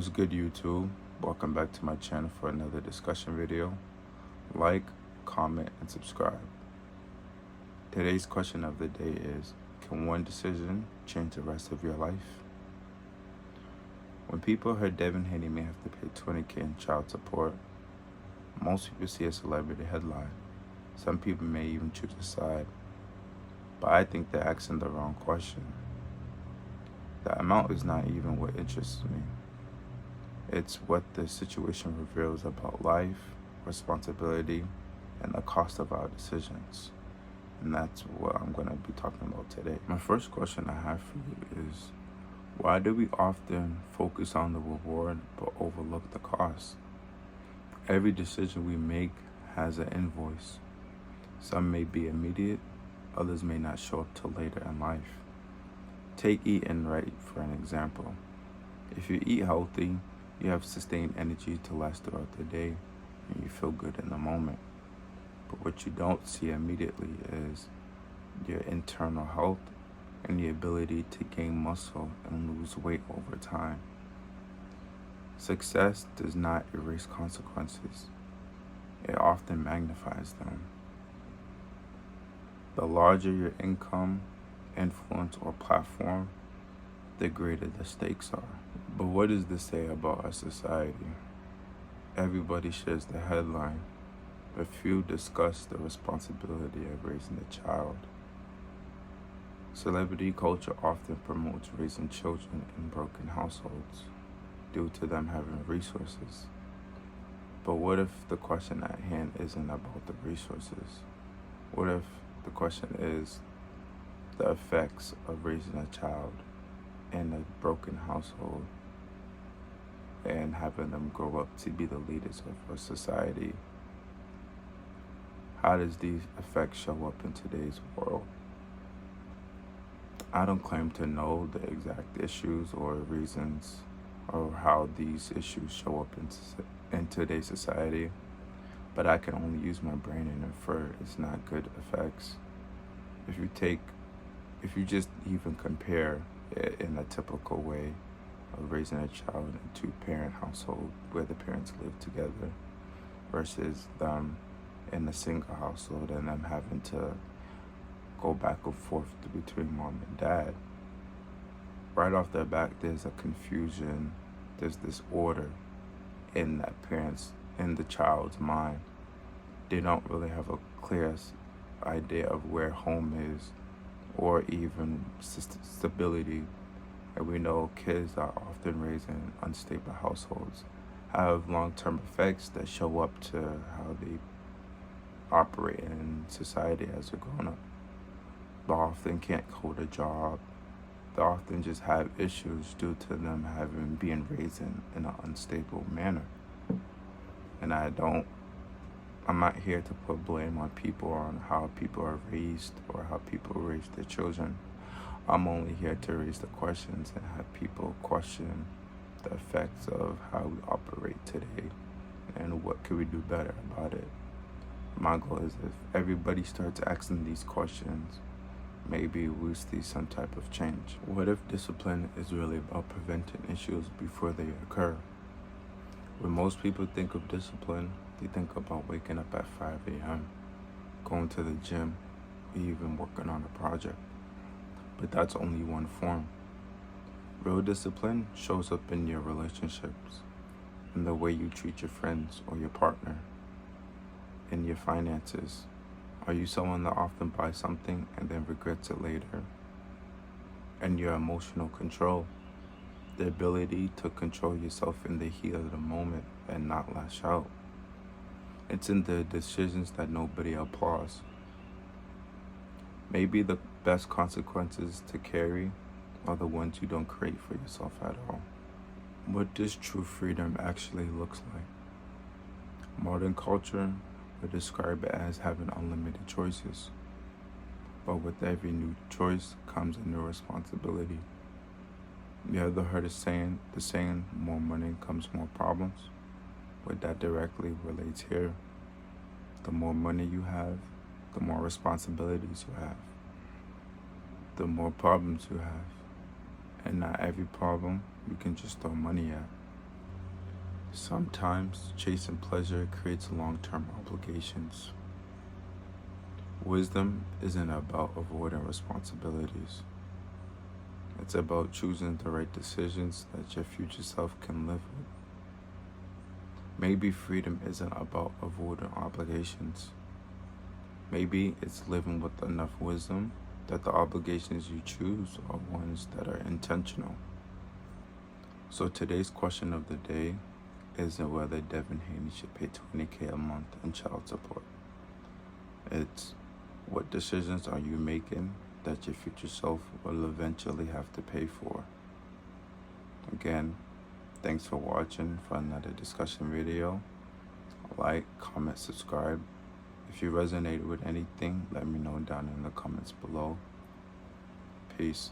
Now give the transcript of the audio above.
What's good, YouTube? Welcome back to my channel for another discussion video. Like, comment, and subscribe. Today's question of the day is, can one decision change the rest of your life? When people heard Devin Haney may have to pay $20,000 in child support, most people see a celebrity headline. Some people may even choose a side. But I think they're asking the wrong question. The amount is not even what interests me. It's what the situation reveals about life, responsibility, and the cost of our decisions. And that's what I'm going to be talking about today. My first question I have for you is, why do we often focus on the reward but overlook the cost? Every decision we make has an invoice. Some may be immediate, others may not show up till later in life. Take eating right for an example. If you eat healthy, you have sustained energy to last throughout the day, and you feel good in the moment. But what you don't see immediately is your internal health and the ability to gain muscle and lose weight over time. Success does not erase consequences. It often magnifies them. The larger your income, influence, or platform, the greater the stakes are. But what does this say about our society? Everybody shares the headline, but few discuss the responsibility of raising a child. Celebrity culture often promotes raising children in broken households due to them having resources. But what if the question at hand isn't about the resources? What if the question is the effects of raising a child in a broken household and having them grow up to be the leaders of our society? How does these effects show up in today's world? I don't claim to know the exact issues or reasons or how these issues show up in today's society, but I can only use my brain and infer it's not good effects. If you just even compare it in a typical way of raising a child in a two-parent household where the parents live together versus them in a single household and them having to go back and forth between mom and dad, right off the bat there's a confusion, there's disorder in the child's mind. They don't really have a clear idea of where home is or even stability. And we know kids are often raised in unstable households have long-term effects that show up to how they operate in society as a grown-up. They often can't hold a job. They often just have issues due to them being raised in an unstable manner. And I'm not here to put blame on people on how people are raised or how people raise their children. I'm only here to raise the questions and have people question the effects of how we operate today and what can we do better about it. My goal is if everybody starts asking these questions, maybe we'll see some type of change. What if discipline is really about preventing issues before they occur? When most people think of discipline, they think about waking up at 5 a.m., going to the gym, even working on a project. But that's only one form. Real discipline shows up in your relationships, in the way you treat your friends or your partner, in your finances. Are you someone that often buys something and then regrets it later? And your emotional control, the ability to control yourself in the heat of the moment and not lash out. It's in the decisions that nobody applauds. Maybe the best consequences to carry are the ones you don't create for yourself at all. What does true freedom actually looks like? Modern culture would describe it as having unlimited choices. But with every new choice comes a new responsibility. You ever heard the saying, more money comes more problems? Well, that directly relates here. The more money you have, the more responsibilities you have, the more problems you have. And not every problem you can just throw money at. Sometimes chasing pleasure creates long-term obligations. Wisdom isn't about avoiding responsibilities. It's about choosing the right decisions that your future self can live with. Maybe freedom isn't about avoiding obligations. Maybe it's living with enough wisdom that the obligations you choose are ones that are intentional. So today's question of the day isn't whether Devin Haney should pay $20,000 a month in child support. It's what decisions are you making that your future self will eventually have to pay for. Again, thanks for watching for another discussion video. Like, comment, subscribe. If you resonated with anything, let me know down in the comments below. Peace.